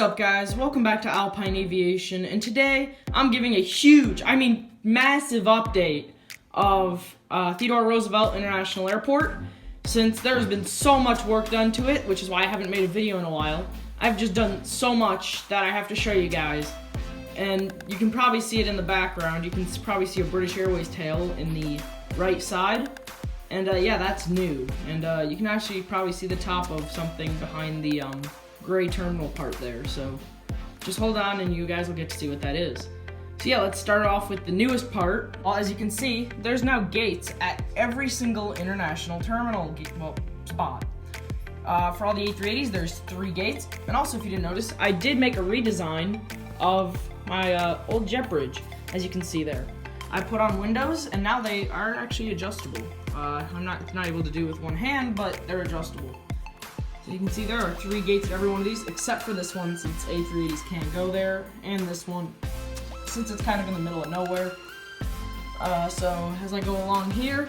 up, guys? Welcome back to Alpine Aviation, and today I'm giving a huge, massive update of Theodore Roosevelt International Airport. Since there's been so much work done to it, which is why I haven't made a video in a while, I've just done so much that I have to show you guys. And you can probably see it in the background. You can probably see a British Airways tail in the right side. And yeah, that's new. And you can actually probably see the top of something behind the gray terminal part there. So just hold on and you guys will get to see what that is. So yeah, let's start off with the newest part. Well, as you can see, there's now gates at every single international terminal spot. For all the A380s, there's 3 gates. And also, if you didn't notice, I did make a redesign of my old jet bridge, as you can see there. I put on windows, and now they are actually adjustable. It's not able to do with one hand, but they're adjustable. So you can see there are 3 gates at every one of these, except for this one, since A380s can't go there, and this one, since it's kind of in the middle of nowhere. So as I go along here,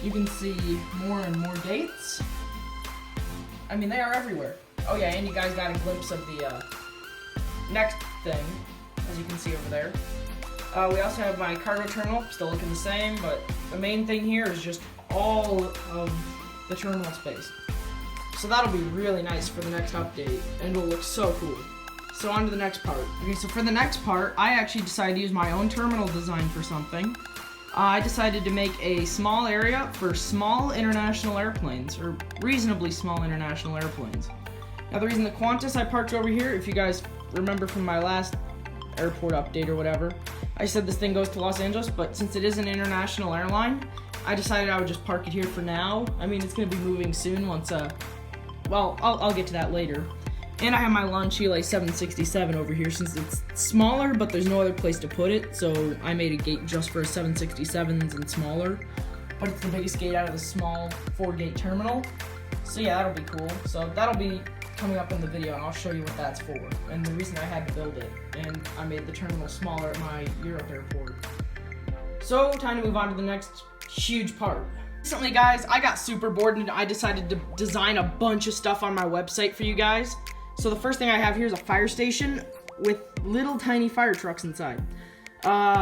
you can see more and more gates. They are everywhere. Oh yeah, and you guys got a glimpse of the next thing, as you can see over there. We also have my cargo terminal, still looking the same, but the main thing here is just all of the terminal space. So that'll be really nice for the next update, and it'll look so cool. So on to the next part. Okay, so for the next part, I actually decided to use my own terminal design for something. I decided to make a small area for small international airplanes, or reasonably small international airplanes. Now the reason the Qantas I parked over here, if you guys remember from my last airport update or whatever, I said this thing goes to Los Angeles, but since it is an international airline, I decided I would just park it here for now. It's going to be moving soon once, I'll get to that later. And I have my Launch Chile 767 over here since it's smaller, but there's no other place to put it, so I made a gate just for 767s and smaller. But it's the biggest gate out of the small 4-gate terminal. So yeah, that'll be cool. So that'll be coming up in the video, and I'll show you what that's for, and the reason I had to build it. And I made the terminal smaller at my Europe airport. So, time to move on to the next huge part. Recently, guys, I got super bored and I decided to design a bunch of stuff on my website for you guys. So the first thing I have here is a fire station with little tiny fire trucks inside.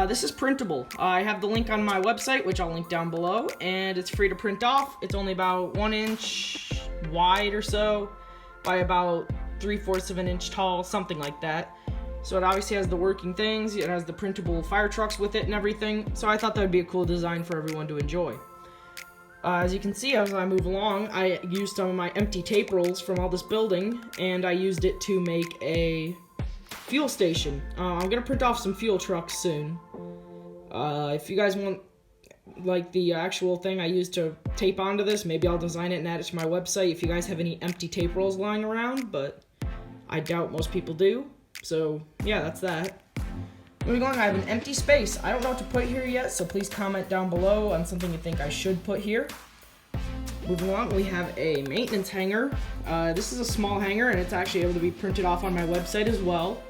This is printable. I have the link on my website, which I'll link down below, and it's free to print off. It's only about 1 inch wide or so by about 3/4 of an inch tall, something like that. So it obviously has the working things, it has the printable fire trucks with it and everything, so I thought that would be a cool design for everyone to enjoy. As you can see, as I move along, I used some of my empty tape rolls from all this building, and I used it to make a fuel station. I'm going to print off some fuel trucks soon. If you guys want the actual thing I used to tape onto this, maybe I'll design it and add it to my website if you guys have any empty tape rolls lying around, but I doubt most people do. So yeah, that's that. Moving on, I have an empty space. I don't know what to put here yet, so please comment down below on something you think I should put here. Moving on, we have a maintenance hangar. This is a small hangar, and it's actually able to be printed off on my website as well.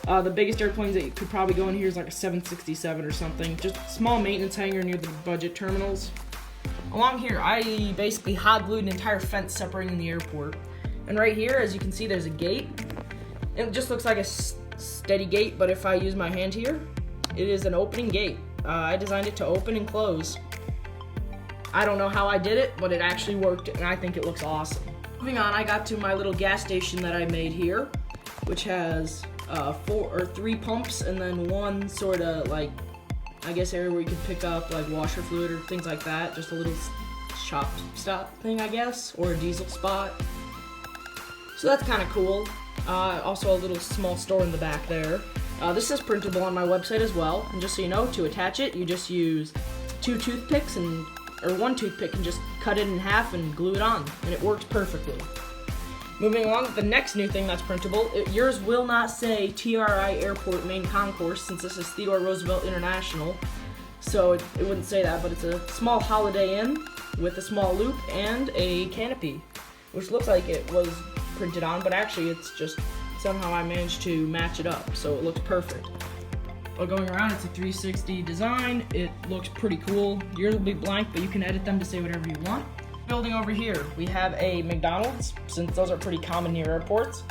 The biggest airplanes that you could probably go in here is like a 767 or something. Just a small maintenance hangar near the budget terminals. Along here, I basically hot glued an entire fence separating the airport. And right here, as you can see, there's a gate. It just looks like a steady gate, but if I use my hand here, it is an opening gate. I designed it to open and close. I don't know how I did it, but it actually worked, and I think it looks awesome. Moving on, I got to my little gas station that I made here, which has 4 or 3 pumps, and then one sort of area where you could pick up washer fluid or things like that. Just a little shop stop thing, I guess, or a diesel spot. So that's kind of cool. Also a little small store in the back there. This is printable on my website as well, and just so you know, to attach it, you just use 2 toothpicks or 1 toothpick and just cut it in half and glue it on, and it works perfectly. Moving along, the next new thing that's printable, yours will not say TRI Airport Main Concourse, since this is Theodore Roosevelt International, so it wouldn't say that, but it's a small Holiday Inn with a small loop and a canopy, which looks like it was printed on, but actually it's just somehow I managed to match it up, so it looks perfect. While going around, it's a 360 design. It looks pretty cool. Yours will be blank, but you can edit them to say whatever you want. Building over here, we have a McDonald's, since those are pretty common near airports.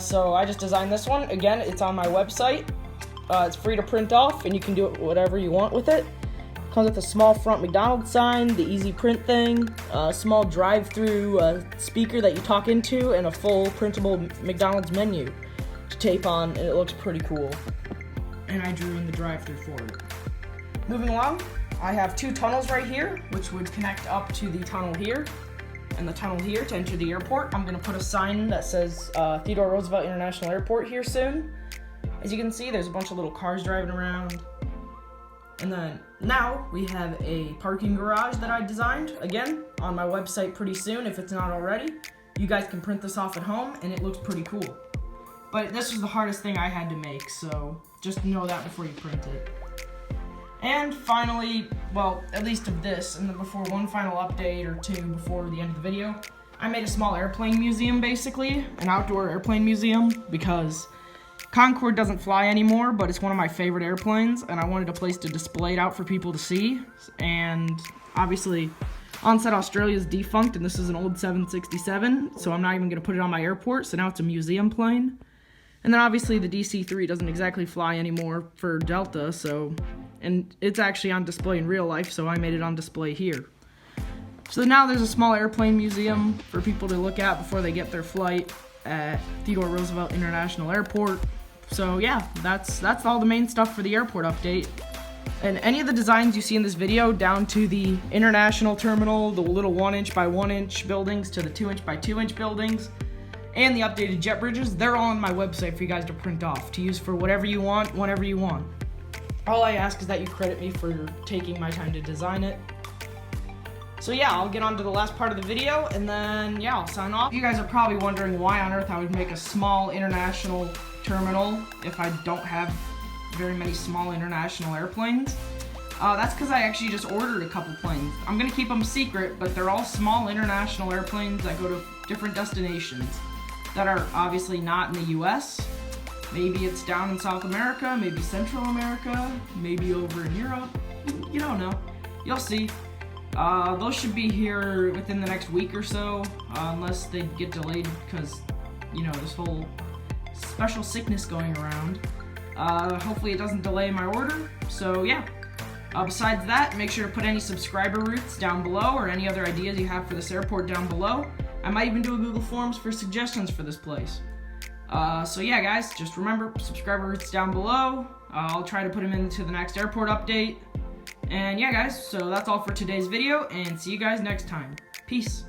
So I just designed this one. Again, it's on my website. It's free to print off, and you can do whatever you want with it. Comes with a small front McDonald's sign, the easy print thing, a small drive-through speaker that you talk into, and a full printable McDonald's menu to tape on, and it looks pretty cool. And I drew in the drive-through for it. Moving along, I have two tunnels right here, which would connect up to the tunnel here, and the tunnel here to enter the airport. I'm going to put a sign that says Theodore Roosevelt International Airport here soon. As you can see, there's a bunch of little cars driving around. And then now we have a parking garage that I designed, again, on my website pretty soon if it's not already. You guys can print this off at home, and it looks pretty cool. But this was the hardest thing I had to make, so just know that before you print it. And finally, well, at least of this, and then before one final update or two before the end of the video, I made a small airplane museum, basically, an outdoor airplane museum, because Concorde doesn't fly anymore, but it's one of my favorite airplanes, and I wanted a place to display it out for people to see. And obviously, Onset Australia is defunct, and this is an old 767, so I'm not even going to put it on my airport, so now it's a museum plane. And then obviously the DC-3 doesn't exactly fly anymore for Delta, so, and it's actually on display in real life, so I made it on display here. So now there's a small airplane museum for people to look at before they get their flight at Theodore Roosevelt International Airport. So yeah, that's all the main stuff for the airport update. And any of the designs you see in this video, down to the international terminal, the little 1-inch by 1-inch buildings to the 2-inch by 2-inch buildings, and the updated jet bridges, they're all on my website for you guys to print off, to use for whatever you want, whenever you want. All I ask is that you credit me for taking my time to design it. So yeah, I'll get on to the last part of the video, and then yeah, I'll sign off. You guys are probably wondering why on earth I would make a small international terminal if I don't have very many small international airplanes. That's because I actually just ordered a couple planes. I'm gonna keep them secret, but they're all small international airplanes that go to different destinations that are obviously not in the US. Maybe it's down in South America, maybe Central America, maybe over in Europe. You don't know. You'll see. Those should be here within the next week or so, unless they get delayed because, you know, this whole special sickness going around. Hopefully it doesn't delay my order, so yeah. Besides that, make sure to put any subscriber routes down below or any other ideas you have for this airport down below. I might even do a Google Forms for suggestions for this place. So yeah, guys, just remember, subscriber routes down below. I'll try to put them into the next airport update. And yeah, guys, so that's all for today's video, and see you guys next time. Peace.